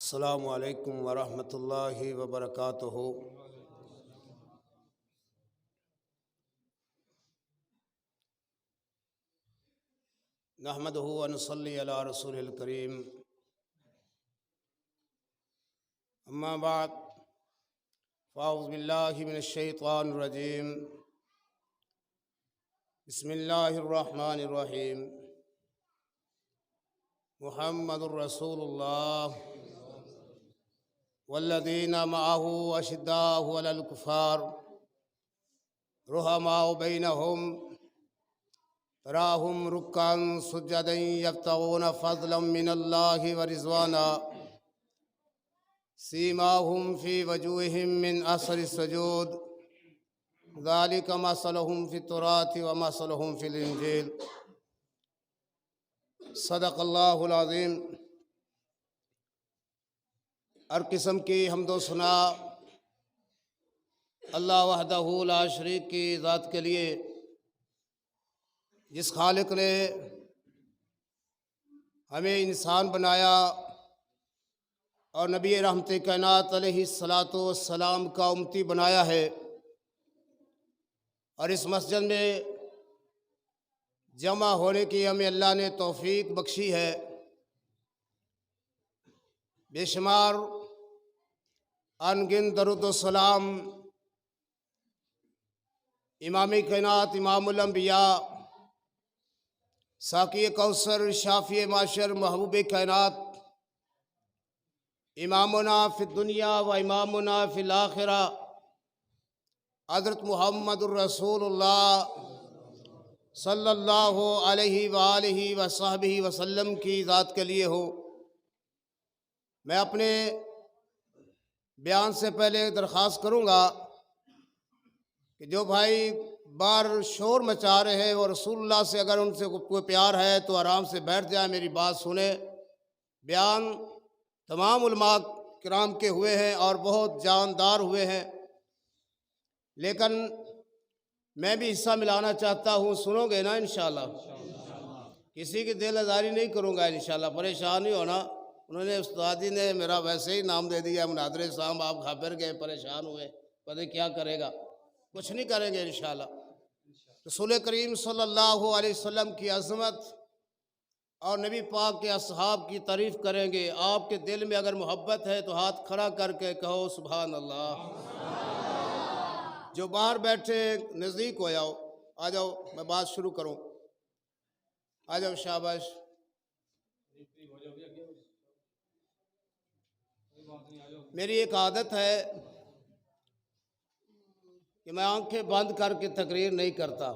السلام علیکم ورحمۃ اللہ وبرکاتہ۔ نحمدہ ونصلی علی رسول الکریم، اما بعد فاعوذ باللہ من الشیطان الرجیم، بسم اللہ الرحمن الرحیم۔ محمد الرسول اللہ والذین معہ اشداء علی الکفار رحماء بینہم تراہم رکعا سجدا یبتغون فضلا من اللہ ورضوانا سیماہم فی وجوہہم من اثر السجود ذالک مثلہم فی التوراۃ ومثلہم فی الانجیل۔ صدق اللہ العظیم۔ ہر قسم کی حمد و ثنا اللہ وحدہ لا شریک کی ذات کے لیے، جس خالق نے ہمیں انسان بنایا اور نبی رحمت کائنات علیہ الصلاۃ والسلام کا امتی بنایا ہے، اور اس مسجد میں جمع ہونے کی ہمیں اللہ نے توفیق بخشی ہے۔ بے شمار انگن درود و سلام امام کائنات، امام الانبیاء، ساقی کوثر، شافی معاشر، محبوب کائنات، امامنا فی الدنیا و امامنا فی الآخرہ، حضرت محمد الرسول اللہ صلی اللہ علیہ وآلہ وصحبہ وسلم کی ذات کے لیے ہو۔ میں اپنے بیان سے پہلے درخواست کروں گا کہ جو بھائی باہر شور مچا رہے ہیں اور رسول اللہ سے اگر ان سے کوئی پیار ہے تو آرام سے بیٹھ جائیں، میری بات سنیں۔ بیان تمام علماء کرام کے ہوئے ہیں اور بہت جاندار ہوئے ہیں، لیکن میں بھی حصہ ملانا چاہتا ہوں۔ سنو گے نا انشاءاللہ؟ کسی کی دل آزاری نہیں کروں گا انشاءاللہ، پریشان نہیں ہونا۔ انہوں نے استادی نے میرا ویسے ہی نام دے دیا مناظر صاحب، آپ گھبر گئے، پریشان ہوئے، پتہ کیا کرے گا۔ کچھ نہیں کریں گے انشاءاللہ۔ رسول کریم صلی اللہ علیہ وسلم کی عظمت اور نبی پاک کے اصحاب کی تعریف کریں گے۔ آپ کے دل میں اگر محبت ہے تو ہاتھ کھڑا کر کے کہو سبحان اللہ۔ جو باہر بیٹھے نزدیک ہو جاؤ، آ جاؤ، میں بات شروع کروں۔ آ جاؤ، شاباش۔ میری ایک عادت ہے کہ میں آنکھیں بند کر کے تقریر نہیں کرتا۔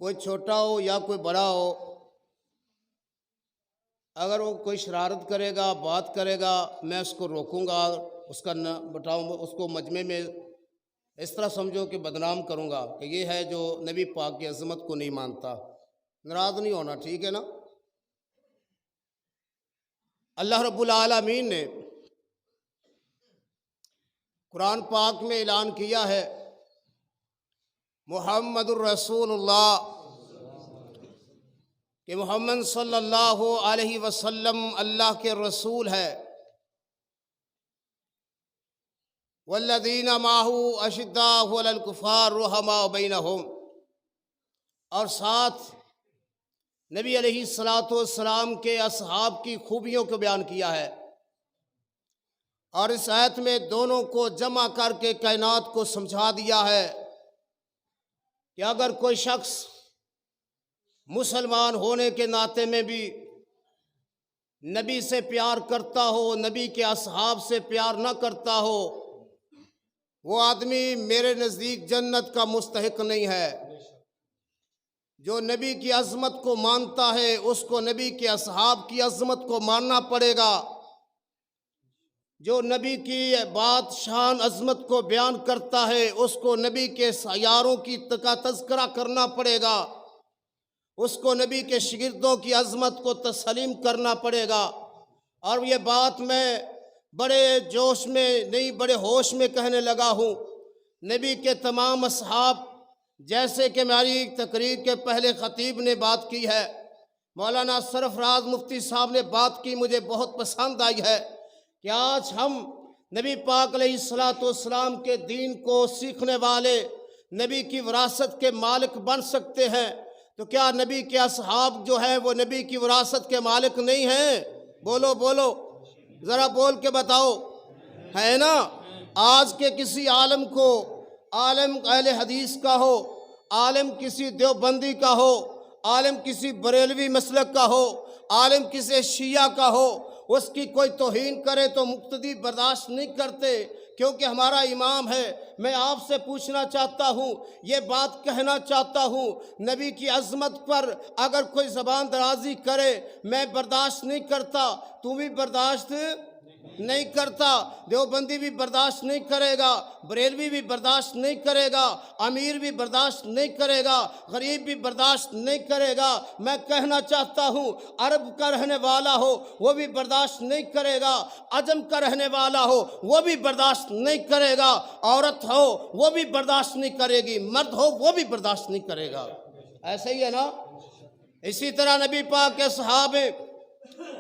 کوئی چھوٹا ہو یا کوئی بڑا ہو، اگر وہ کوئی شرارت کرے گا، بات کرے گا، میں اس کو روکوں گا، اس کا نہ بتاؤں، اس کو مجمع میں اس طرح سمجھو کہ بدنام کروں گا کہ یہ ہے جو نبی پاک کی عظمت کو نہیں مانتا۔ ناراض نہیں ہونا، ٹھیک ہے نا؟ اللہ رب العالمین نے قرآن پاک میں اعلان کیا ہے، محمد الرسول اللہ، کہ محمد صلی اللہ علیہ وسلم اللہ کے رسول ہے۔ والذین معہ اشداء علی الکفار رحماء بینہم، اور ساتھ نبی علیہ الصلاۃ والسلام کے اصحاب کی خوبیوں کو بیان کیا ہے، اور اس آیت میں دونوں کو جمع کر کے کائنات کو سمجھا دیا ہے کہ اگر کوئی شخص مسلمان ہونے کے ناطے میں بھی نبی سے پیار کرتا ہو، نبی کے اصحاب سے پیار نہ کرتا ہو، وہ آدمی میرے نزدیک جنت کا مستحق نہیں ہے۔ جو نبی کی عظمت کو مانتا ہے اس کو نبی کے اصحاب کی عظمت کو ماننا پڑے گا۔ جو نبی کی بات شان عظمت کو بیان کرتا ہے اس کو نبی کے سیاروں کی تذکرہ کرنا پڑے گا، اس کو نبی کے شاگردوں کی عظمت کو تسلیم کرنا پڑے گا۔ اور یہ بات میں بڑے جوش میں نہیں، بڑے ہوش میں کہنے لگا ہوں۔ نبی کے تمام اصحاب، جیسے کہ میری تقریر کے پہلے خطیب نے بات کی ہے مولانا سرفراز مفتی صاحب نے بات کی، مجھے بہت پسند آئی ہے کہ آج ہم نبی پاک علیہ الصلوۃ والسلام کے دین کو سیکھنے والے، نبی کی وراثت کے مالک بن سکتے ہیں، تو کیا نبی کے اصحاب جو ہیں وہ نبی کی وراثت کے مالک نہیں ہیں؟ بولو بولو، ذرا بول کے بتاؤ، ہے نا؟ آج کے کسی عالم کو، عالم اہل حدیث کا ہو، عالم کسی دیوبندی کا ہو، عالم کسی بریلوی مسلک کا ہو، عالم کسی شیعہ کا ہو، اس کی کوئی توہین کرے تو مقتدی برداشت نہیں کرتے، کیونکہ ہمارا امام ہے۔ میں آپ سے پوچھنا چاہتا ہوں، یہ بات کہنا چاہتا ہوں، نبی کی عظمت پر اگر کوئی زبان درازی کرے میں برداشت نہیں کرتا، تو بھی برداشت نہیں کرتا، دیوبندی بھی برداشت نہیں کرے گا، بریلوی بھی برداشت نہیں کرے گا، امیر بھی برداشت نہیں کرے گا، غریب بھی برداشت نہیں کرے گا۔ میں کہنا چاہتا ہوں، عرب کا رہنے والا ہو وہ بھی برداشت نہیں کرے گا، عجم کا رہنے والا ہو وہ بھی برداشت نہیں کرے گا، عورت ہو وہ بھی برداشت نہیں کرے گی، مرد ہو وہ بھی برداشت نہیں کرے گا۔ ایسے ہی ہے نا؟ اسی طرح نبی پاک کے صحابے،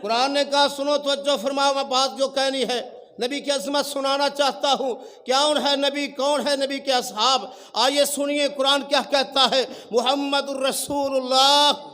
قرآن نے کہا سنو توجہ فرماؤ، میں بات جو کہنی ہے نبی کی عظمت سنانا چاہتا ہوں۔ کون ہے نبی، کون ہے نبی کے اصحاب؟ آئیے سنیے قرآن کیا کہتا ہے۔ محمد الرسول اللہ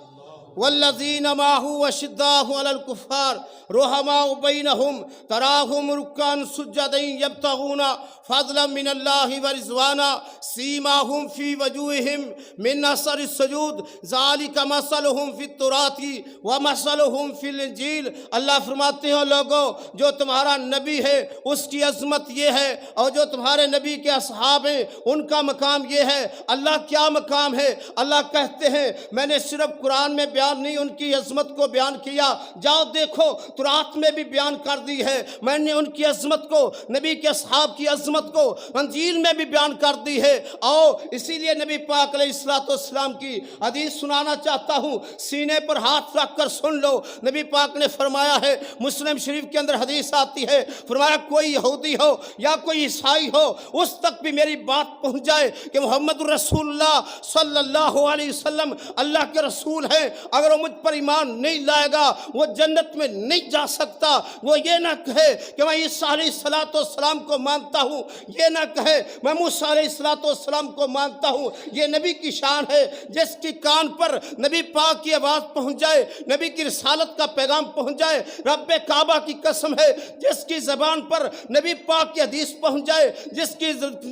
والذین معہ اشداء علی الکفار رحماء بینہم تراہم رکعا سجدا یبتغون فضلا من اللہ ورضوانا سیماہم فی وجوہہم من اثر السجود ذالک مثلہم فی التوراۃ ومثلہم فی الانجیل۔ اللہ فرماتے ہیں لوگوں، جو تمہارا نبی ہے اس کی عظمت یہ ہے، اور جو تمہارے نبی کے اصحاب ہیں ان کا مقام یہ ہے۔ اللہ کیا مقام ہے؟ اللہ کہتے ہیں میں نے صرف قرآن میں بیان نہیں ان کی عظمت کو بیان کیا، جاؤ دیکھو تورات میں بھی بیان کر دی ہے، میں نے ان کی عظمت کو، نبی کے اصحاب کی عظمت کو انجیل میں بھی بیان کر دی ہے۔ آؤ اسی لیے نبی پاک علیہ الصلوۃ والسلام کی حدیث سنانا چاہتا ہوں، سینے پر ہاتھ رکھ کر سن لو۔ نبی پاک نے فرمایا ہے، مسلم شریف کے اندر حدیث آتی ہے، فرمایا کوئی یہودی ہو یا کوئی عیسائی ہو اس تک بھی میری بات پہنچ جائے کہ محمد رسول اللہ صلی اللہ علیہ وسلم اللہ کے رسول ہیں، اگر وہ مجھ پر ایمان نہیں لائے گا وہ جنت میں نہیں جا سکتا۔ وہ یہ نہ کہے کہ میں عیسیٰ علیہ السلام کو مانتا ہوں، یہ نہ کہے میں موسیٰ علیہ السلام کو مانتا ہوں۔ یہ نبی کی شان ہے، جس کی کان پر نبی پاک کی آواز پہنچ جائے، نبی کی رسالت کا پیغام پہنچ جائے، رب کعبہ کی قسم ہے جس کی زبان پر نبی پاک کی حدیث پہنچ جائے، جس کی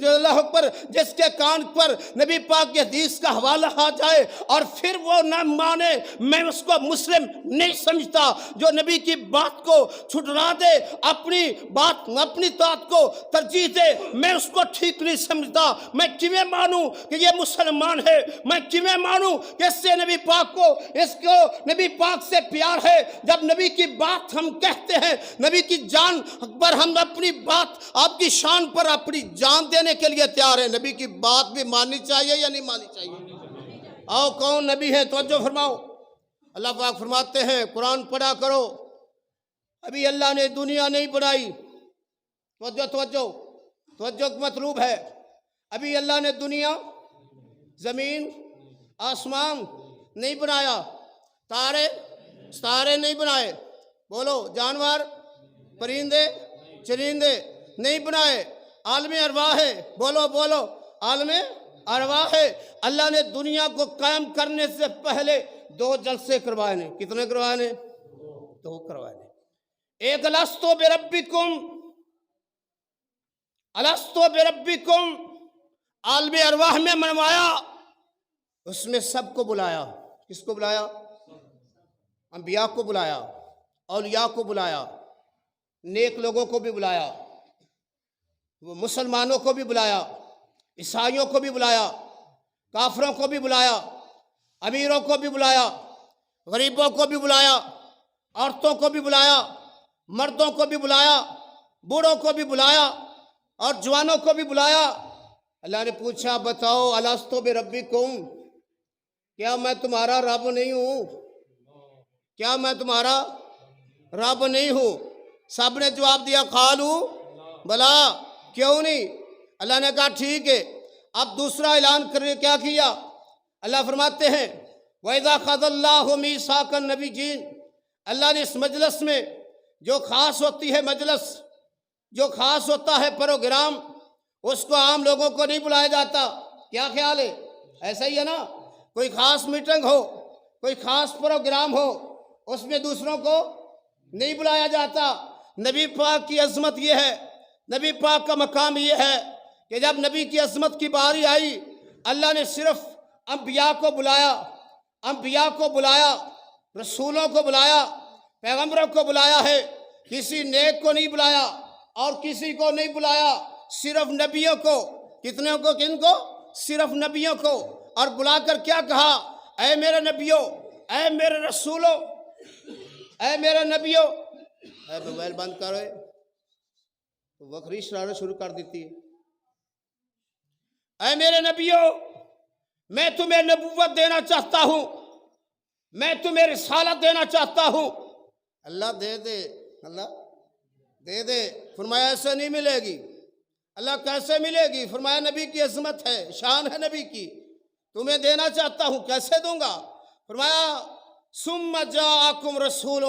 اللہ پر، جس کے کان پر نبی پاک کی حدیث کا حوالہ آ جائے اور پھر وہ نہ مانے، میں اس کو مسلم نہیں سمجھتا۔ جو نبی کی بات کو چھٹلا دے، اپنی بات، اپنی بات کو ترجیح دے، میں اس کو ٹھیک نہیں سمجھتا۔ میں کیویں مانوں کہ یہ مسلمان ہے؟ میں کیویں مانوں کہ اس سے نبی پاک کو، اس کو نبی پاک سے پیار ہے؟ جب نبی کی بات ہم کہتے ہیں، نبی کی جان پر ہم اپنی بات، آپ کی شان پر اپنی جان دینے کے لیے تیار ہیں۔ نبی کی بات بھی ماننی چاہیے یا نہیں ماننی چاہیے؟ آؤ کون نبی ہے توجہ فرماؤ۔ اللہ پاک فرماتے ہیں قرآن پڑھا کرو، ابھی اللہ نے دنیا نہیں بنائی، توجہ توجہ توجہ مطلوب ہے۔ ابھی اللہ نے دنیا، زمین، آسمان نہیں بنایا، تارے ستارے نہیں بنائے، بولو جانور، پرندے، چرندے نہیں بنائے، عالم ارواح ہے، بولو بولو عالم ارواح ہے۔ اللہ نے دنیا کو قائم کرنے سے پہلے 2 جلسے کروائے نے۔ کتنے کروائے نے؟ 2 کروائے نے۔ ایک الستو بربکم، الستو بربکم عالم ارواح میں منوایا، اس میں سب کو بلایا۔ کس کو بلایا؟ انبیاء کو بلایا، اولیاء کو بلایا، نیک لوگوں کو بھی بلایا، وہ مسلمانوں کو بھی بلایا، عیسائیوں کو بھی بلایا، کافروں کو بھی بلایا، امیروں کو بھی بلایا، غریبوں کو بھی بلایا، عورتوں کو بھی بلایا، مردوں کو بھی بلایا، بوڑھوں کو بھی بلایا اور جوانوں کو بھی بلایا۔ اللہ نے پوچھا بتاؤ الستو بربکم، کیا میں تمہارا رب نہیں ہوں؟ کیا میں تمہارا رب نہیں ہوں؟ سب نے جواب دیا قالو بلا، کیوں نہیں؟ اللہ نے کہا ٹھیک ہے۔ اب دوسرا اعلان کرنے کیا کیا؟ اللہ فرماتے ہیں وَإِذَا خَذَ اللَّهُ مِيثَاقَ النَّبِيِّينَ، اللہ نے اس مجلس میں جو خاص ہوتی ہے مجلس، جو خاص ہوتا ہے پروگرام، اس کو عام لوگوں کو نہیں بلایا جاتا. کیا خیال ہے؟ ایسا ہی ہے نا. کوئی خاص میٹنگ ہو، کوئی خاص پروگرام ہو، اس میں دوسروں کو نہیں بلایا جاتا. نبی پاک کی عظمت یہ ہے، نبی پاک کا مقام یہ ہے کہ جب نبی کی عظمت کی باری آئی، اللہ نے صرف انبیاء کو بلایا، انبیاء کو بلایا، رسولوں کو بلایا، پیغمبروں کو بلایا ہے. کسی نیک کو نہیں بلایا اور کسی کو نہیں بلایا، صرف نبیوں کو. کتنے کو؟ کن کو؟ صرف نبیوں کو. اور بلا کر کیا کہا؟ اے میرے نبیوں، اے میرے رسولوں، اے میرے نبیوں. اے موبائل بند کرو، وکری شرارت شروع کر دیتی ہے. اے میرے نبیوں، میں تمہیں نبوت دینا چاہتا ہوں، میں تمہیں رسالت دینا چاہتا ہوں. اللہ دے دے، اللہ دے دے. فرمایا ایسے نہیں ملے گی. اللہ کیسے ملے گی؟ فرمایا نبی کی عظمت ہے، شان ہے نبی کی، تمہیں دینا چاہتا ہوں، کیسے دوں گا؟ فرمایا ثم جاءکم رسول،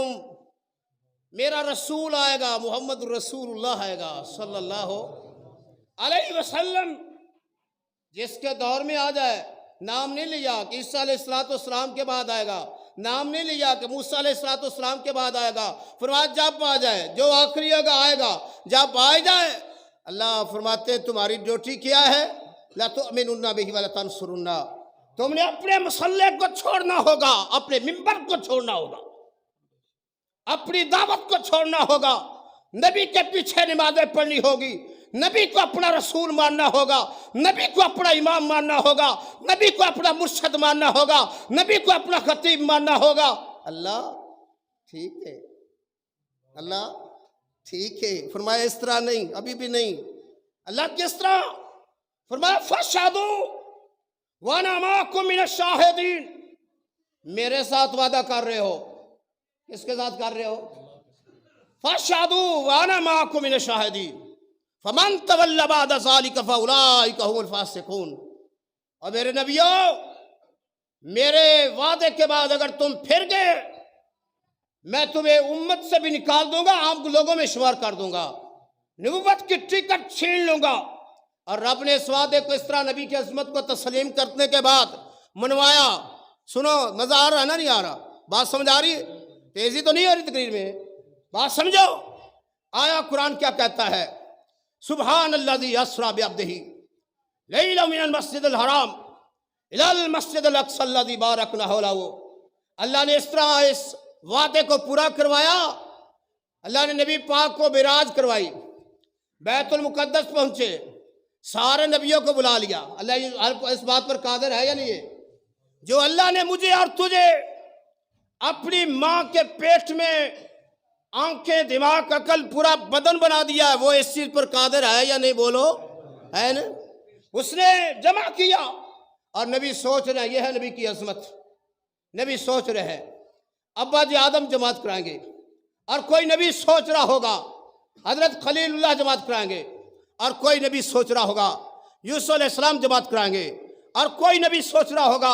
میرا رسول آئے گا، محمد الرسول اللہ آئے گا صلی اللہ علیہ وسلم. جس کے دور میں آ جائے، نام نہیں لیا کہ عیسیٰ علیہ السلام کے بعد آئے گا، نام نہیں لیا کہ موسیٰ علیہ السلام کے بعد آئے گا. فرمایا جب آ جائے، جو آخری ہوگا آئے گا، جب آ جائے. اللہ فرماتے ہیں تمہاری ڈیوٹی کیا ہے؟ لا تؤمنن بہ ولا تنصرن، تم نے اپنے مصلی کو چھوڑنا ہوگا، اپنے منبر کو چھوڑنا ہوگا، اپنی دعوت کو چھوڑنا ہوگا، نبی کے پیچھے نمازیں پڑھنی ہوگی، نبی کو اپنا رسول ماننا ہوگا، نبی کو اپنا امام ماننا ہوگا، نبی کو اپنا مرشد ماننا ہوگا، نبی کو اپنا خطیب ماننا ہوگا. اللہ ٹھیک ہے، اللہ ٹھیک ہے. فرمایا اس طرح نہیں، ابھی بھی نہیں. اللہ کس طرح؟ فرمایا فَاشْهَدُوا وَأَنَا مَعَكُم مِّنَ الشَّاهِدِينَ، میرے ساتھ وعدہ کر رہے ہو. کس کے ساتھ کر رہے ہو؟ فَاشْهَدُوا وَأَنَا مَعَكُم مِّنَ الشَّاهِدِينَ فَمَن تَوَلَّىٰ بَعْدَ ذَٰلِكَ فَأُولَٰئِكَ هُمُ الْفَاسِقُونَ. اور میرے نبیوں، میرے وعدے کے بعد اگر تم پھر گئے، میں تمہیں امت سے بھی نکال دوں گا، عام لوگوں میں شمار کر دوں گا، نبوت کی ٹکٹ چھین لوں گا. اور رب نے اس وعدے کو اس طرح نبی کی عظمت کو تسلیم کرنے کے بعد منوایا. سنو، مزہ آ رہا ہے نا؟ نہیں آ رہا؟ بات سمجھ آ رہی ہے؟ تیزی تو نہیں ہو رہی تقریر میں؟ بات سمجھو. آیا قرآن کیا کہتا ہے؟ سبحان الذی اسریٰ بعبدہ لیلا من المسجد الحرام الی المسجد الاقصی الذی بارکنا حولہ. اللہ نے اس طرح اس وعدے کو پورا کروایا. اللہ نے نبی پاک کو معراج کروائی، بیت المقدس پہنچے، سارے نبیوں کو بلا لیا. اللہ اس بات پر قادر ہے یا نہیں ہے؟ جو اللہ نے مجھے اور تجھے اپنی ماں کے پیٹ میں آنکھیں، دماغ، عقل، پورا بدن بنا دیا ہے، وہ اس چیز پر قادر ہے یا نہیں؟ بولو، ہے نا؟ اس نے جمع کیا. اور نبی سوچ رہے ہیں، یہ ہے نبی کی عظمت. نبی سوچ رہے ہیں ابا جی آدم جماعت کرائیں گے، اور کوئی نبی سوچ رہا ہوگا حضرت خلیل اللہ جماعت کرائیں گے، اور کوئی نبی سوچ رہا ہوگا یوسف علیہ السلام جماعت کرائیں گے، اور کوئی نبی سوچ رہا ہوگا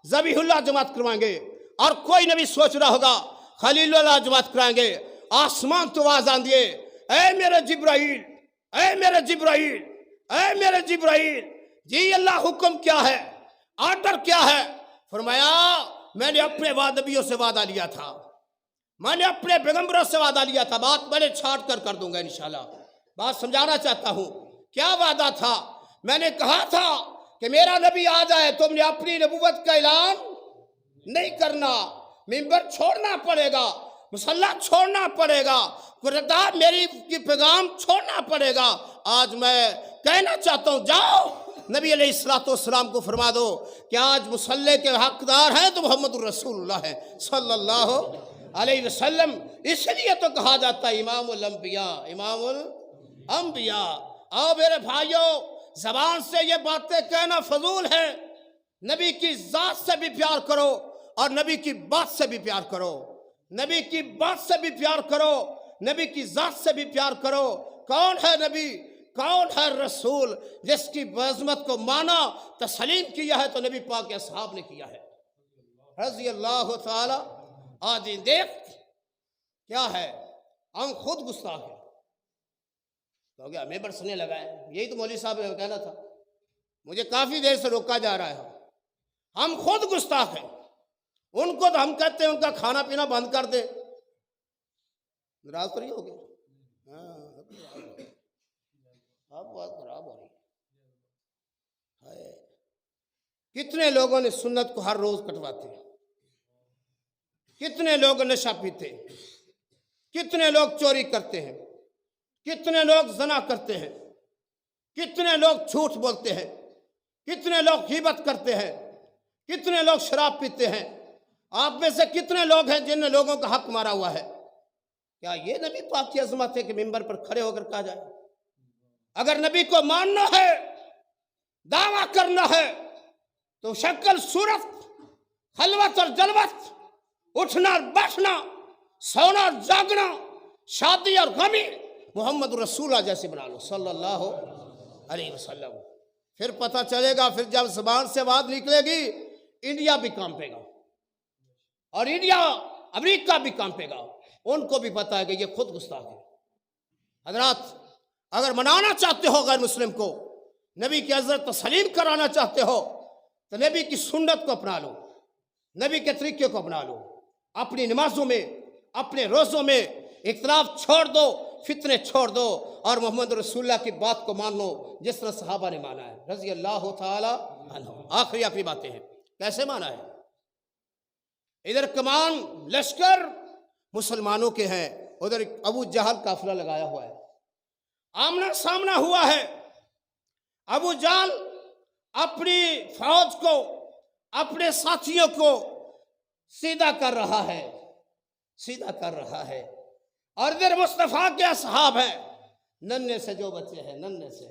ذبیح اللہ جماعت کروائیں گے، اور کوئی نبی سوچ رہا ہوگا خلیل اللہ جماعت کرائیں گے. آسمان تو آواز آندیے، اے میرے جبرائیل، اے میرے جبرائیل، اے میرے جبرائیل. جی اللہ حکم کیا ہے؟ آرڈر کیا ہے؟ فرمایا میں نے اپنے نبیوں سے وعدہ لیا تھا، میں نے اپنے پیغمبروں سے وعدہ لیا تھا، بات میں نے چھاٹ کر دوں گا انشاءاللہ. بات سمجھانا چاہتا ہوں. کیا وعدہ تھا؟ میں نے کہا تھا کہ میرا نبی آ جائے، تم نے اپنی نبوت کا اعلان نہیں کرنا، منبر چھوڑنا پڑے گا، مصلی چھوڑنا پڑے گا، قرآن میری کی پیغام چھوڑنا پڑے گا. آج میں کہنا چاہتا ہوں، جاؤ نبی علیہ السلام کو فرما دو کہ آج مصلی کے حقدار ہیں تو محمد الرسول اللہ ہے صلی اللہ علیہ وسلم. اس لیے تو کہا جاتا ہے امام الانبیاء، امام الانبیاء. آؤ میرے بھائیوں، زبان سے یہ باتیں کہنا فضول ہے. نبی کی ذات سے بھی پیار کرو اور نبی کی بات سے بھی پیار کرو، نبی کی بات سے بھی پیار کرو، نبی کی ذات سے بھی پیار کرو. کون ہے نبی؟ کون ہے رسول؟ جس کی عظمت کو مانا، تسلیم کیا ہے تو نبی پاک کے اصحاب نے کیا ہے. رضی اللہ تعالی آج دیکھ کیا ہے، ہم خود گستاخ ہیں، تو ہمیں برسنے لگا ہے۔ یہی تو مولوی صاحب نے کہنا تھا، مجھے کافی دیر سے روکا جا رہا ہے۔ ہم خود گستاخ ہیں، ان کو تو ہم کہتے ہیں ان کا کھانا پینا بند کر دے، ناراض تو نہیں ہو گئے؟ اب بات خراب ہو رہی ہے۔ کتنے لوگوں نے سنت کو ہر روز کٹواتے ہیں، کتنے لوگ نشہ پیتے ہیں، کتنے لوگ چوری کرتے ہیں، کتنے لوگ زنا کرتے ہیں، کتنے لوگ جھوٹ بولتے ہیں، کتنے لوگ غیبت کرتے ہیں، کتنے لوگ شراب پیتے ہیں۔ آپ میں سے کتنے لوگ ہیں جن نے لوگوں کا حق مارا ہوا ہے؟ کیا یہ نبی پاک کی عظمت ہے کہ ممبر پر کھڑے ہو کر کہا جائے؟ اگر نبی کو ماننا ہے، دعویٰ کرنا ہے، تو شکل صورت، خلوت اور جلوت، اٹھنا اور بیٹھنا، سونا اور جاگنا، شادی اور غمی محمد رسول اللہ جیسے بنا لو صلی اللہ علیہ وسلم۔ پھر پتہ چلے گا، پھر جب زبان سے بات نکلے گی، انڈیا بھی کانپے گا، اور انڈیا امریکہ بھی کانپے گا۔ ان کو بھی پتہ ہے کہ یہ خود گستاخ ہے۔ حضرات، اگر منانا چاہتے ہو غیر مسلم کو، نبی کی عزت تسلیم کرانا چاہتے ہو، تو نبی کی سنت کو اپنا لو، نبی کے طریقے کو اپنا لو۔ اپنی نمازوں میں، اپنے روزوں میں اختلاف چھوڑ دو، فتنے چھوڑ دو، اور محمد رسول اللہ کی بات کو مان لو جس طرح صحابہ نے مانا ہے رضی اللہ تعالی عنہ۔ آخری باتیں ہیں، کیسے مانا ہے؟ ادھر کمان لشکر مسلمانوں کے ہیں، ادھر ابو جہل قافلہ لگایا ہوا ہے، آمنا سامنا ہوا ہے۔ ابو جہل اپنی فوج کو، اپنے ساتھیوں کو سیدھا کر رہا ہے، سیدھا کر رہا ہے، اور ادھر مصطفیٰ کے اصحاب ہیں، ننھے سے جو بچے ہیں، ننھے سے۔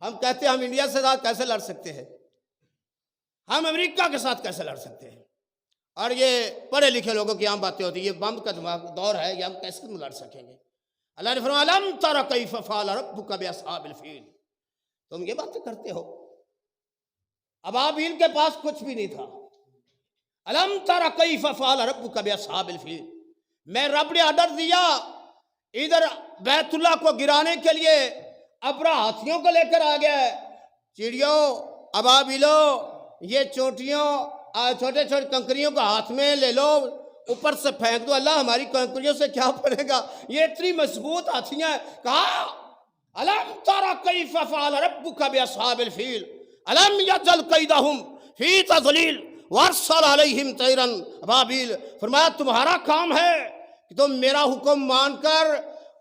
ہم کہتے ہیں ہم انڈیا سے ساتھ کیسے لڑ سکتے ہیں، ہم امریکہ کے ساتھ کیسے لڑ سکتے ہیں؟ اور یہ پڑھے لکھے لوگوں کی عام باتیں ہوتی ہیں، یہ بم کا دور ہے، یہ ہم کیسے لڑ سکیں گے؟ اللہ نے فرمایا الم تر کیف فعل ربک باصحاب الفیل۔ تم یہ باتیں کرتے ہو، ابابیل کے پاس کچھ بھی نہیں تھا۔ الم تر کیف فعل ربک باصحاب الفیل، میں رب نے آرڈر دیا ادھر بیت اللہ کو گرانے کے لیے، ابرا ہاتھیوں کو لے کر آ گیا ہے۔ چڑیوں، ابابیلو، یہ چونٹیوں، چھوٹے چھوٹے کنکریوں کو ہاتھ میں لے لو، اوپر سے پھینک دو، اللہ ہماری کنکریوں سے کیا پڑے گا، یہ اتنی مضبوط ہاتھیاں ہیں۔ کہا الم تر کیف فعل ربک باصحاب الفیل الم یجعل کیدہم فی تضلیل وارسل علیہم طیرا ابابیل۔ فرمایا تمہارا کام ہے کہ تم میرا حکم مان کر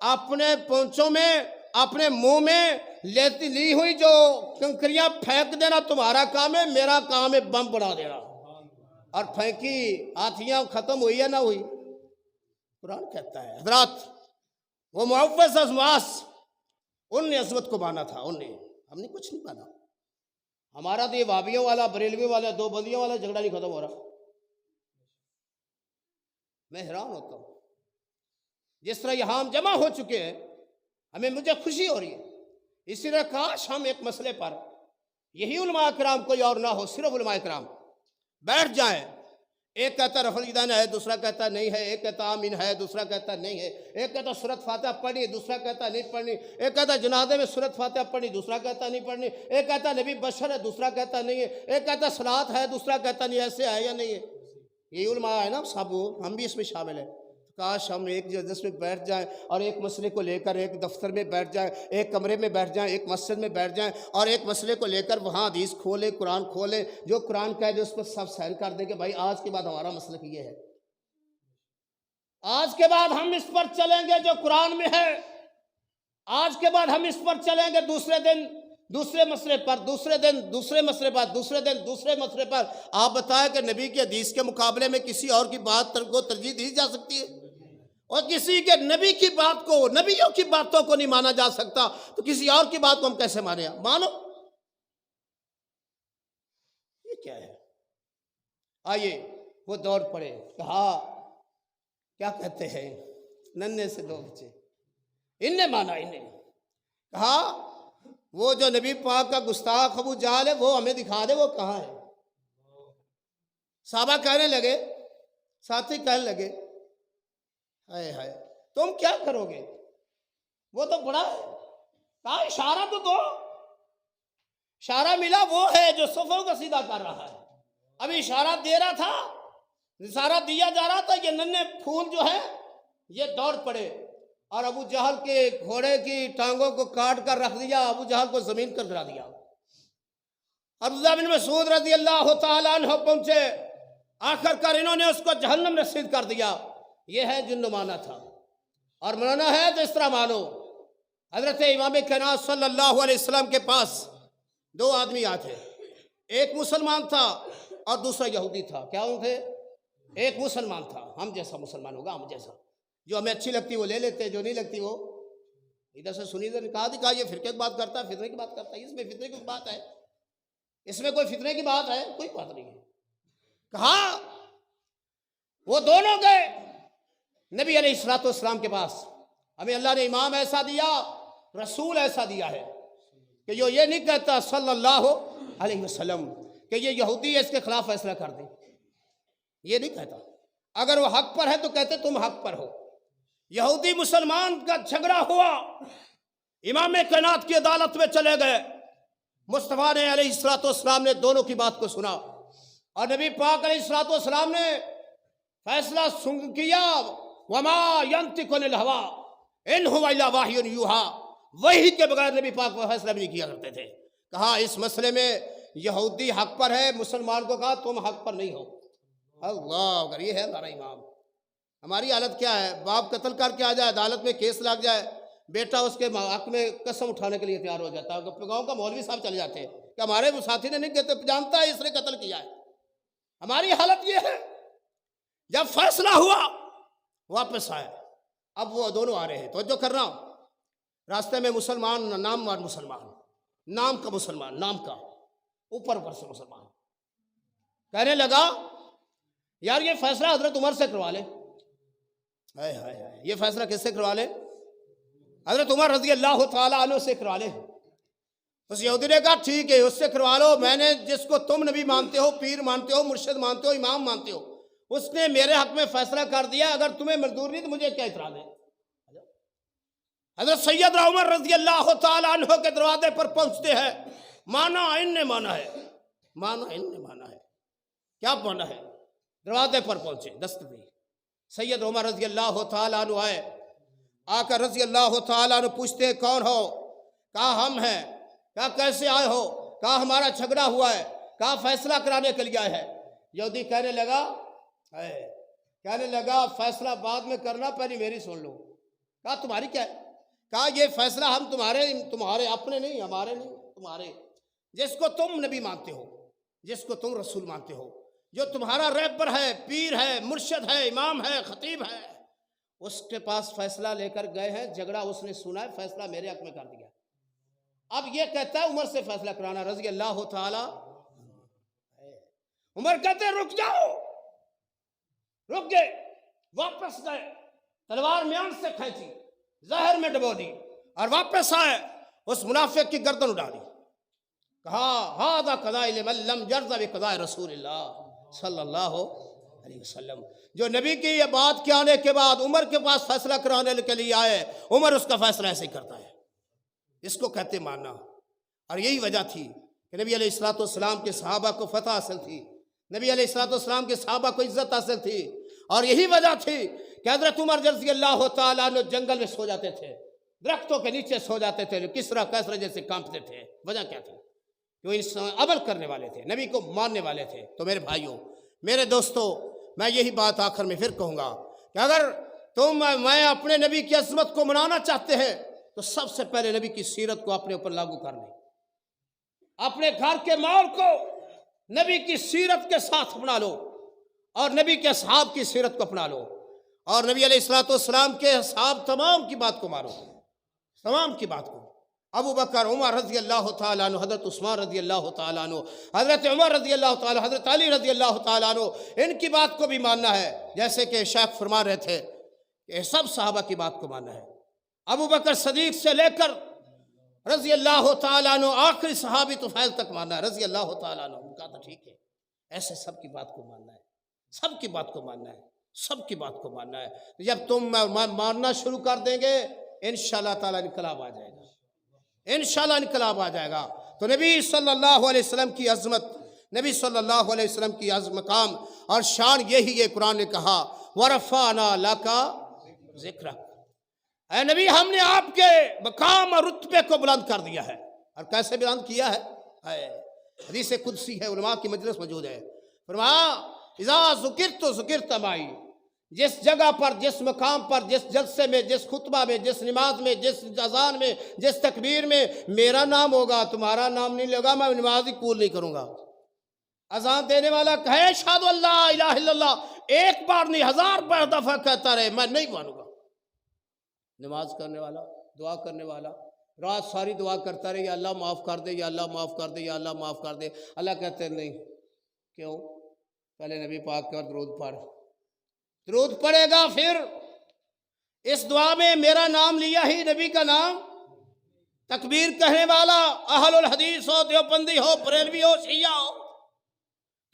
اپنے پونچوں میں، اپنے منہ میں لی ہوئی جو کنکریاں پھینک دینا تمہارا کام ہے، میرا کام ہے بم بنا دینا۔ اور پھینکی، ہاتھیاں ختم ہوئی یا نہ ہوئی؟ قرآن کہتا ہے۔ حضرات، وہ معوذ ازماس، ان نے عظمت کو مانا تھا، ہم نے کچھ نہیں مانا۔ ہمارا تو یہ وابیوں والا، بریلویوں والا، دو بندیوں والا جھگڑا نہیں ختم ہو رہا۔ میں حیران ہوتا ہوں، جس طرح یہاں ہم جمع ہو چکے ہیں، مجھے خوشی ہو رہی ہے۔ اسی طرح کاش ہم ایک مسئلے پر، یہی علماء کرام کوئی اور نہ ہو، صرف علماء کرام بیٹھ جائیں۔ ایک کہتا رفع الیدین ہے، دوسرا کہتا نہیں ہے، ایک کہتا آمین ہے، دوسرا کہتا نہیں ہے، ایک کہتا سورۃ فاتحہ پڑھنی، دوسرا کہتا نہیں پڑھنی، ایک کہتا جنازے میں سورۃ فاتحہ پڑھنی، دوسرا کہتا نہیں پڑھنی، ایک کہتا نبی بشر ہے، دوسرا کہتا نہیں ہے، ایک کہتا صلاۃ ہے، دوسرا کہتا نہیں، ایسے ہے یا نہیں ہے؟ یہ علماء ہے نا صاحب، ہم بھی اس میں شامل ہیں۔ کاش ہم ایک جلسے میں بیٹھ جائیں اور ایک مسئلے کو لے کر ایک دفتر میں بیٹھ جائیں، ایک کمرے میں بیٹھ جائیں، ایک مسجد میں بیٹھ جائیں، اور ایک مسئلے کو لے کر وہاں حدیث کھولیں، قرآن کھولیں، جو قرآن کہہ دے اس پر سب سائن کر دیں کہ بھائی آج کے بعد ہمارا مسلک یہ ہے، آج کے بعد ہم اس پر چلیں گے جو قرآن میں ہے، آج کے بعد ہم اس پر چلیں گے۔ دوسرے دن دوسرے مسئلے پر، دوسرے دن دوسرے مسئلے پر، دوسرے دن دوسرے مسئلے پر۔ آپ بتائیں کہ نبی کی حدیث کے مقابلے میں کسی اور کی بات کو ترجیح دی جا سکتی ہے؟ اور کسی کے نبی کی بات کو، نبیوں کی باتوں کو نہیں مانا جا سکتا، تو کسی اور کی بات کو ہم کیسے مانیں؟ مانو، یہ کیا ہے؟ آئیے وہ دور پڑے، کہا کیا کہتے ہیں، ننھے سے دو بچے، ان نے مانا، انہیں کہا وہ جو نبی پاک کا گستاخ ابو جہل ہے وہ ہمیں دکھا دے وہ کہاں ہے۔ صحابہ کہنے لگے، ساتھی کہنے لگے، ہائے ہائے تم کیا کرو گے؟ وہ تو بڑا ہے، کہا اشارہ تو دو۔ اشارہ ملا، وہ ہے جو صفوں کو سیدھا کر رہا ہے۔ ابھی اشارہ دے رہا تھا، اشارہ دیا جا رہا تھا، یہ ننھے پھول جو ہے یہ دوڑ پڑے اور ابو جہل کے گھوڑے کی ٹانگوں کو کاٹ کر رکھ دیا، ابو جہل کو زمین پر گرا دیا۔ عبداللہ بن مسعود رضی اللہ تعالیٰ عنہ پہنچے، آخر کار انہوں نے اس کو جہنم رسید کر دیا۔ یہ ہے جن مانا تھا، اور مانا ہے تو اس طرح مانو۔ حضرت امام کائنات صلی اللہ علیہ وسلم کے پاس دو آدمی آتے تھے، ایک مسلمان تھا اور دوسرا یہودی تھا۔ کیا ان تھے؟ ایک مسلمان تھا، ہم جیسا مسلمان ہوگا، ہم جیسا، جو ہمیں اچھی لگتی وہ لے لیتے، جو نہیں لگتی وہ ادھر سے سنی ادھر کہا دکھا، یہ فرقے کی بات کرتا ہے، فتنے کی بات کرتا ہے، اس میں فتنے کی بات ہے، اس میں کوئی فتنے کی بات ہے؟ کوئی بات نہیں ہے۔ کہا وہ دونوں گئے نبی علیہ الصلوۃ والسلام کے پاس، ہمیں اللہ نے امام ایسا دیا، رسول ایسا دیا ہے کہ جو یہ نہیں کہتا صلی اللہ علیہ وسلم کہ یہ یہودی ہے اس کے خلاف فیصلہ کر دیں، یہ نہیں کہتا۔ اگر وہ حق پر ہے تو کہتے تم حق پر ہو۔ یہودی مسلمان کا جھگڑا ہوا، امام کائنات کی عدالت میں چلے گئے، مصطفیٰ نے علیہ الصلوۃ والسلام نے دونوں کی بات کو سنا، اور نبی پاک علیہ الصلوۃ والسلام نے فیصلہ سن کیا، وما ينطق عن الهوى ان هو الا وحی یوحى، وحی کے بغیر نبی پاک وہ فیصلہ بھی نہیں کیا کرتے تھے۔ کہا اس مسئلے میں یہودی حق پر ہے، مسلمان کو کہا تم حق پر نہیں ہو۔ اللہ اگر یہ ہے ہمارا امام۔ ہماری حالت کیا ہے؟ باپ قتل کر کے آ جائے، عدالت میں کیس لگ جائے، بیٹا اس کے حق میں قسم اٹھانے کے لیے تیار ہو جاتا ہے، گاؤں کا مولوی صاحب چلے جاتے ہیں کہ ہمارے ساتھی نے نہیں کہتے، جانتا ہے اس نے قتل کیا ہے۔ ہماری حالت یہ ہے، جب فیصلہ ہوا واپس آئے، اب وہ دونوں آ رہے ہیں، توجہ کر رہا ہوں، راستے میں مسلمان، نامور مسلمان، نام کا مسلمان، نام کا، اوپر سے مسلمان کہنے لگا یار یہ فیصلہ حضرت عمر سے کروا لے۔ یہ فیصلہ کس سے کروا لے؟ حضرت عمر رضی اللہ تعالیٰ عنہ سے کروا لے۔ اس یہودی نے کہا ٹھیک ہے اس سے کروا لو، میں نے جس کو تم نبی مانتے ہو، پیر مانتے ہو، مرشد مانتے ہو، امام مانتے ہو، اس نے میرے حق میں فیصلہ کر دیا، اگر تمہیں منظور نہیں تو مجھے کیا اعتراض ہے؟ حضرت سیدنا عمر رضی اللہ تعالیٰ عنہ کے دروازے پر پہنچتے ہیں، مانا ان نے مانا ہے، مانا ان نے مانا ہے، کیا مانا ہے؟ دروازے پر پہنچے، دستک دی، سید عمر رضی اللہ تعالیٰ عنہ آئے، آ کر رضی اللہ تعالیٰ عنہ پوچھتے ہیں کون ہو؟ کہا ہم ہیں۔ کہا کیسے آئے ہو؟ کہا ہمارا جھگڑا ہوا ہے۔ کہا فیصلہ کرانے کے لیے آئے ہیں۔ یہودی کہنے لگا فیصلہ بعد میں کرنا، پہلے میری سن لو۔ کہا تمہاری کیا ہے؟ کہا یہ فیصلہ ہم تمہارے اپنے نہیں، ہمارے نہیں، تمہارے، جس کو تم نبی مانتے ہو، جس کو تم رسول مانتے ہو، جو تمہارا رہبر ہے، پیر ہے، مرشد ہے، امام ہے، خطیب ہے، اس کے پاس فیصلہ لے کر گئے ہیں، جھگڑا اس نے سنا ہے، فیصلہ میرے حق میں کر دیا۔ اب یہ کہتا ہے عمر سے فیصلہ کرانا رضی اللہ تعالی۔ عمر کہتے ہیں رک جاؤ، رک گئے، واپس گئے، تلوار میان سے کھینچی، زہر میں ڈبو دی، اور واپس آئے، اس منافق کی گردن اڑا دی۔ کہا ھذا قضاء لمن لم یرض بقضاء رسول اللہ صلی اللہ علیہ وسلم۔ جو نبی کی یہ بات کے آنے کے بعد عمر کے پاس فیصلہ کرانے کے لیے آئے، عمر اس کا فیصلہ ایسے ہی کرتا ہے، اس کو کہتے ماننا۔ اور یہی وجہ تھی کہ نبی علیہ الصلوۃ والسلام کے صحابہ کو فتح حاصل تھی، نبی علیہ الصلوۃ والسلام کے صحابہ کو عزت حاصل تھی، اور یہی وجہ تھی کہ حضرت عمر رضی اللہ تعالیٰ عنہ جنگل میں سو جاتے تھے، درختوں کے نیچے سو جاتے تھے، کسرا کیسرا جیسے کانپتے تھے۔ وجہ کیا تھی؟ وہ عمل کرنے والے تھے، نبی کو ماننے والے تھے۔ تو میرے بھائیوں، میرے دوستوں، میں یہی بات آخر میں پھر کہوں گا کہ اگر میں اپنے نبی کی عظمت کو منانا چاہتے ہیں تو سب سے پہلے نبی کی سیرت کو اپنے اوپر لاگو کر لیں، اپنے گھر کے ماحول کو نبی کی سیرت کے ساتھ اپنا لو، اور نبی کے اصحاب کی سیرت کو اپنا لو، اور نبی علیہ الصلوۃ والسلام کے اصحاب تمام کی بات کو مانو، تمام کی بات کو۔ ابو بکر، عمر رضی اللہ تعالیٰ عنہ، حضرت عثمان رضی اللہ تعالیٰ عنہ، حضرت عمر رضی اللہ تعالیٰ، حضرت علی رضی اللہ تعالیٰ عنہ، ان کی بات کو بھی ماننا ہے، جیسے کہ شیخ فرما رہے تھے کہ سب صحابہ کی بات کو ماننا ہے۔ ابو بکر صدیق سے لے کر رضی اللہ تعالیٰ عنہ آخری صحابی طفیل تک ماننا ہے رضی اللہ تعالیٰ عنہ۔ ان کا تو ٹھیک ہے، ایسے سب کی بات کو ماننا ہے، سب کی بات کو ماننا ہے، سب کی بات کو ماننا ہے۔ جب تم ماننا شروع کر دیں گے انشاءاللہ تعالیٰ انقلاب آ جائے گا، انشاءاللہ انقلاب آ جائے گا۔ تو نبی صلی اللہ علیہ وسلم کی عظمت، نبی صلی اللہ علیہ وسلم کی مقام اور شان یہی ہے۔ قرآن نے کہا وَرَفَعْنَا لَكَ ذِكْرَكَ، اے نبی ہم نے آپ کے مقام اور رتبے کو بلند کر دیا ہے۔ اور کیسے بلند کیا ہے؟ حدیث قدسی ہے، علماء کی مجلس موجود ہے۔ فرمایا اذا ذکرت ذکرت معی، جس جگہ پر، جس مقام پر، جس جلسے میں، جس خطبہ میں، جس نماز میں، جس اذان میں، جس تکبیر میں میرا نام ہوگا، تمہارا نام نہیں لے گا، میں نماز ہی قبول نہیں کروں گا۔ اذان دینے والا کہے اشہد ان لا الہ الا اللہ، ایک بار نہیں 1000 بار دفعہ کہتا رہے، میں نہیں مانوں گا۔ نماز کرنے والا، دعا کرنے والا رات ساری دعا کرتا رہے، یا اللہ معاف کر دے، یا اللہ معاف کر دے، یا اللہ معاف کر دے۔ اللہ کہتے ہیں نہیں، کیوں؟ پہلے نبی پاک کا درود پڑھ، درود پڑھے گا، پھر اس دعا میں میرا نام لیا ہی، نبی کا نام، تکبیر کہنے والا اہل الحدیث ہو، دیوبندی ہو، بریلوی ہو، شیعہ ہو،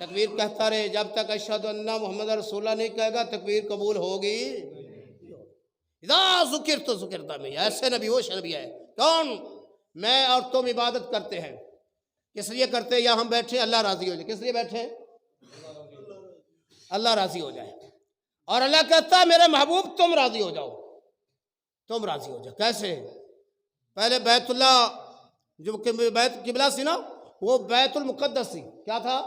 تکبیر کہتا رہے جب تک اشہد ان محمد رسول اللہ نہیں کہے گا، تکبیر قبول ہوگی۔ اذا ذکرت ذکرت میں، ایسے نبی وہ نبی ہے۔ کون؟ میں اور تم عبادت کرتے ہیں، کس لیے کرتے ہیں؟ یا ہم بیٹھے اللہ راضی ہو جائے۔ کس لیے بیٹھے؟ اللہ راضی ہو جائے۔ اور اللہ کہتا ہے میرے محبوب تم راضی ہو جاؤ، تم راضی ہو جاؤ۔ کیسے؟ پہلے بیت اللہ جو بیت قبلہ سی نا، وہ بیت المقدس تھی۔ کیا تھا؟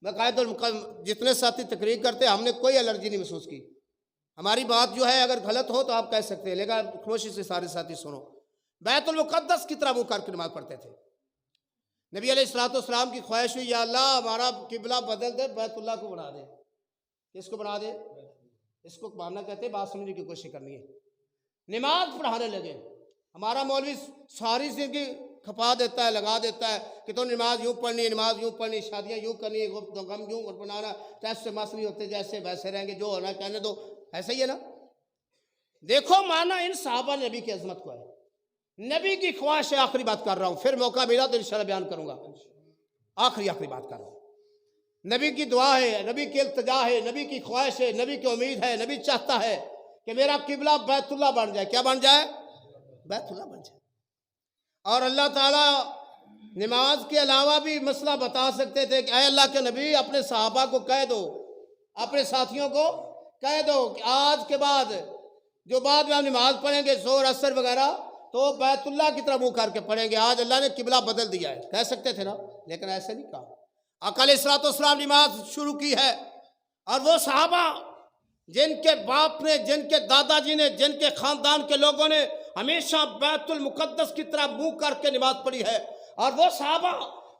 باقاعدہ المقدس۔ جتنے ساتھی تقریر کرتے ہم نے کوئی الرجی نہیں محسوس کی۔ ہماری بات جو ہے اگر غلط ہو تو آپ کہہ سکتے ہیں، لیکن خاموشی سے سارے ساتھی سنو۔ بیت المقدس کی طرح منہ کر کے نماز پڑھتے تھے۔ نبی علیہ السلام کی خواہش ہوئی یا اللہ ہمارا قبلہ بدل دے، بیت اللہ کو بنا دے۔ کس کو بنا دے؟ اس کو ماننا کہتے ہیں، بات سمجھنے کی کوشش کرنی ہے۔ نماز پڑھانے لگے۔ ہمارا مولوی ساری زندگی کھپا دیتا ہے، لگا دیتا ہے کہ تو نماز یوں پڑھنی ہے، نماز یوں پڑھنی، شادیاں یوں کرنی ہے، غم یوں بنانا، ٹیسٹ سے مس نہیں ہوتے، جیسے ویسے رہیں گے، جو ہونا کہنے دو، ایسا ہی ہے نا۔ دیکھو مانا ان صحابہ نبی کی عظمت کو ہے، نبی کی خواہش ہے۔ آخری بات کر رہا ہوں، پھر موقع ملا تو انشاءاللہ بیان کروں گا۔ آخری بات کر رہا ہوں۔ نبی کی دعا ہے، نبی کی التجا ہے، نبی کی خواہش ہے، نبی کی امید ہے، نبی چاہتا ہے کہ میرا قبلہ بیت اللہ بن جائے۔ کیا بن جائے؟ بیت اللہ بن جائے۔ اور اللہ تعالیٰ نماز کے علاوہ بھی مسئلہ بتا سکتے تھے کہ اے اللہ کے نبی اپنے صحابہ کو کہہ دو، اپنے ساتھیوں کو کہہ دو کہ آج کے بعد جو بعد میں ہم نماز پڑھیں گے ظہر عصر وغیرہ تو بیت اللہ کی طرف منہ کر کے پڑھیں گے، آج اللہ نے قبلہ بدل دیا ہے، کہہ سکتے تھے نا، لیکن ایسے نہیں کہا۔ آقا علیہ السلام نماز شروع کی ہے، اور وہ صحابہ جن کے باپ نے، جن کے دادا جی نے، جن کے خاندان کے لوگوں نے ہمیشہ بیت المقدس کی طرف منہ کر کے نماز پڑھی ہے، اور وہ صحابہ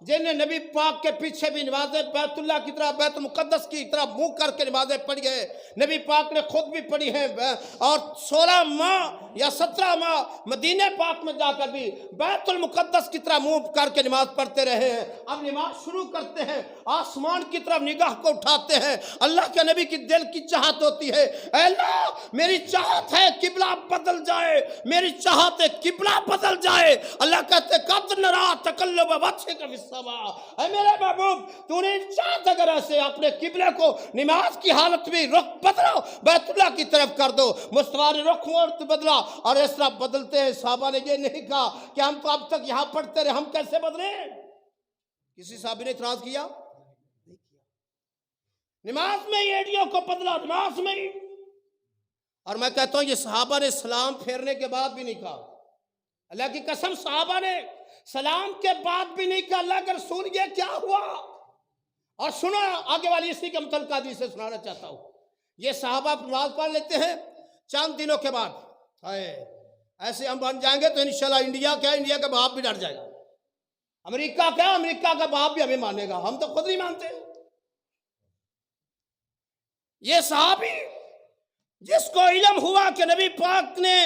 جن نے نبی پاک کے پیچھے بھی نمازیں بیت اللہ کی طرف، بیت المقدس کی طرف منہ کر کے نمازیں پڑھی ہے، نبی پاک نے خود بھی پڑھی ہیں، اور 16 ماہ یا 17 ماہ مدینہ پاک میں جا کر بھی بیت المقدس کی طرف منہ کر کے نماز پڑھتے رہے ہیں۔ اب نماز شروع کرتے ہیں، آسمان کی طرف نگاہ کو اٹھاتے ہیں، اللہ کے نبی کی دل کی چاہت ہوتی ہے، اے اللہ میری چاہت ہے قبلہ بدل جائے، میری چاہت ہے قبلہ بدل جائے۔ اللہ کہتے قد نرا تقلب وجهك في السماء، اے میرے محبوب تو نے چاہت اگر ایسے اپنے قبلے کو نماز کی حالت میں رخ بدلو، بیت اللہ کی طرف کر دو۔ مصطفیٰ نے رخ بدلا، اور اس طرح بدلتے ہیں۔ صحابہ نے یہ نہیں کہا کہ ہم تو اب تک یہاں پڑھتے رہے، ہم کیسے بدلیں؟ کسی صحابی نے اعتراض کیا؟ نماز میں ہی ایڈیوں کو بدلا، نماز میں ہی۔ اور میں کہتا ہوں یہ صحابہ نے سلام پھیرنے کے بعد بھی نہیں کہا، اللہ کی قسم صحابہ نے سلام کے بعد بھی نہیں کہا اللہ کے رسول یہ کیا ہوا۔ اور سنو آگے والی اسی کے متعلقہ حدیث سے سنانا چاہتا ہوں۔ یہ صحابہ نماز پڑھ لیتے ہیں، چند دنوں کے بعد ایسے ہم بن جائیں گے تو انشاءاللہ انڈیا کیا، انڈیا کا باپ بھی ڈر جائے گا، امریکہ کیا، امریکہ کا باپ بھی ہمیں مانے گا، ہم تو خود نہیں مانتے۔ یہ صحابی جس کو علم ہوا کہ نبی پاک نے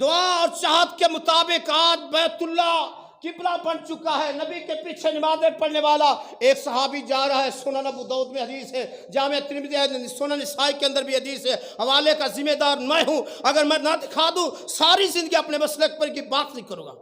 دعا اور چاہت کے مطابق آج بیت اللہ قبلہ بن چکا ہے، نبی کے پیچھے نمازیں پڑھنے والا ایک صحابی جا رہا ہے۔ سنن ابو داؤد میں حدیث ہے، جامع ترمذی ہے، سنن نسائی کے اندر بھی حدیث ہے، حوالے کا ذمہ دار میں ہوں، اگر میں نہ دکھا دوں ساری زندگی اپنے مسلک پر کی بات نہیں کروں گا۔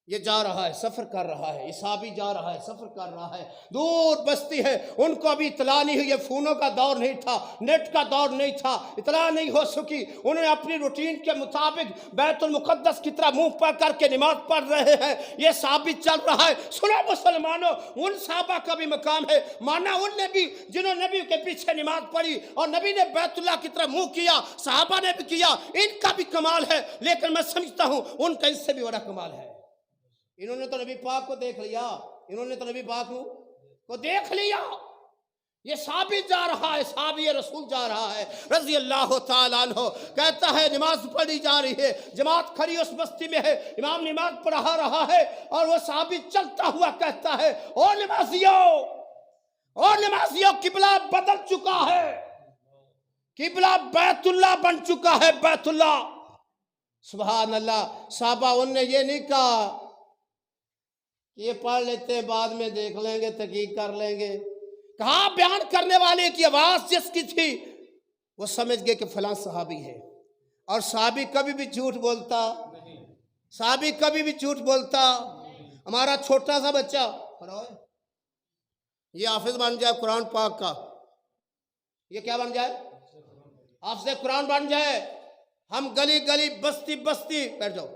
یہ جا رہا ہے، سفر کر رہا ہے، یہ صحابی جا رہا ہے، سفر کر رہا ہے، دور بستی ہے، ان کو ابھی اطلاع نہیں ہوئی، یہ فونوں کا دور نہیں تھا، نیٹ کا دور نہیں تھا، اطلاع نہیں ہو سکی، انہوں نے اپنی روٹین کے مطابق بیت المقدس کی طرح منہ پڑھ کر کے نماز پڑھ رہے ہیں، یہ صحابی چل رہا ہے۔ سنو مسلمانوں، ان صحابہ کا بھی مقام ہے، مانا ان نے بھی جنہوں نے نبی کے پیچھے نماز پڑھی اور نبی نے بیت اللہ کی طرف منہ کیا، صحابہ نے بھی کیا، ان کا بھی کمال ہے، لیکن میں سمجھتا ہوں ان کا اس سے بھی بڑا کمال ہے۔ انہوں نے تو نبی پاک کو دیکھ لیا، انہوں نے تو نبی پاک کو دیکھ لیا۔ یہ صحابی جا رہا ہے، صحابی رسول جا رہا ہے رضی اللہ تعالیٰ عنہ، کہتا ہے نماز پڑھی جا رہی ہے، جماعت کھڑی اس بستی میں ہے، امام نماز پڑھا رہا ہے، اور وہ صحابی چلتا ہوا کہتا ہے او نمازیوں قبلہ بدل چکا ہے، قبلہ بیت اللہ بن چکا ہے، بیت اللہ۔ سبحان اللہ۔ صحابہ ان نے یہ نہیں کہا یہ پڑھ لیتے ہیں بعد میں دیکھ لیں گے، تحقیق کر لیں گے۔ کہا بیان کرنے والے کی آواز جس کی تھی وہ سمجھ گئے کہ فلاں صحابی ہے، اور صحابی کبھی بھی جھوٹ بولتا، صحابی کبھی بھی جھوٹ بولتا۔ ہمارا چھوٹا سا بچہ یہ حافظ بن جائے قرآن پاک کا، یہ کیا بن جائے؟ حافظ قرآن بن جائے، ہم گلی گلی بستی بستی بیٹھ جاؤ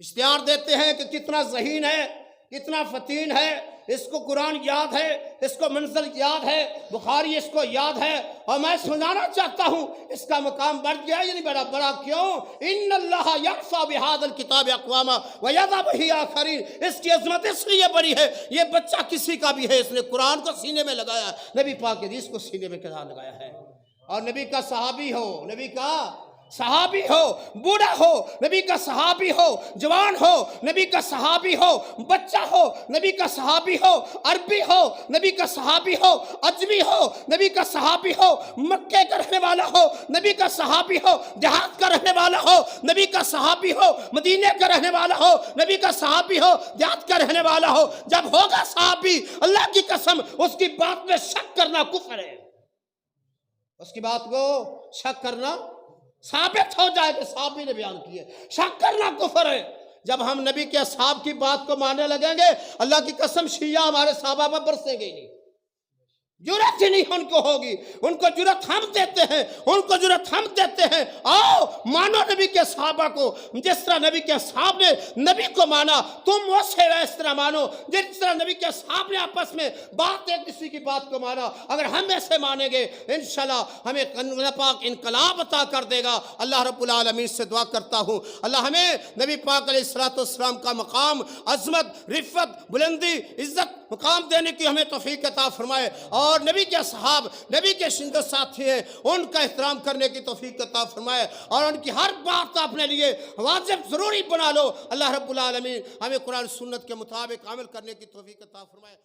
اشتہار دیتے ہیں کہ کتنا ذہین ہے، کتنا فتین ہے، اس کو قرآن یاد ہے، اس کو منزل یاد ہے، بخاری اس کو یاد ہے، اور میں سمجھانا چاہتا ہوں اس کا مقام بڑھ گیا یا نہیں بڑا؟ بڑا کیوں؟ ان اللہ یرفع بہذا الکتاب اقواما ویضع بہ آخرین۔ اس کی عظمت اس لیے بڑی ہے، یہ بچہ کسی کا بھی ہے، اس نے قرآن کو سینے میں لگایا، نبی پاک کی حدیث کو سینے میں لگایا ہے، اور نبی کا صحابی ہو، نبی کا صحابی ہو، بوڑھا ہو نبی کا صحابی ہو، جوان ہو نبی کا صحابی ہو، بچہ ہو نبی کا صحابی ہو، عربی ہو نبی کا صحابی ہو، اجمی ہو نبی کا صحابی ہو، مکے کا رہنے والا ہو نبی کا صحابی ہو، دیہات کا رہنے والا ہو نبی کا صحابی ہو، مدینے کا رہنے والا ہو نبی کا صحابی ہو، دیہات کا رہنے والا ہو، جب ہوگا صحابی اللہ کی قسم اس کی بات میں شک کرنا کفر ہے، اس کی بات کو شک کرنا ثابت ہو جائے کہ صحابی نے بیان کی ہے، شک کرنا کفر ہے۔ جب ہم نبی کے اصحاب کی بات کو ماننے لگیں گے اللہ کی قسم شیعہ ہمارے صحابہ پر برسیں گے ہی نہیں، جرات ہی نہیں ان کو ہوگی، ان کو جرات ہم دیتے ہیں، ان کو جرات ہم دیتے ہیں۔ آؤ مانو نبی کے صحابہ کو، جس طرح نبی کے صحابہ نے نبی کو مانا، تم اسے اس طرح مانو جس طرح نبی کے صحابہ نے آپس میں بات ایک دوسرے کی بات کو مانا۔ اگر ہم ایسے مانیں گے انشاءاللہ ہمیں اللہ پاک انقلاب عطا کر دے گا۔ اللہ رب العالمین سے دعا کرتا ہوں اللہ ہمیں نبی پاک علیہ السلام کا مقام، عظمت، رفت، بلندی، عزت مقام دینے کی ہمیں توفیق عطا فرمائے، اور نبی کے صحاب نبی کے شنگت ساتھی ہیں ان کا احترام کرنے کی توفیق عطا فرمائے، اور ان کی ہر بات اپنے لیے واجب ضروری بنا لو۔ اللہ رب العالمین ہمیں قرآن سنت کے مطابق عمل کرنے کی توفیق عطا فرمائے۔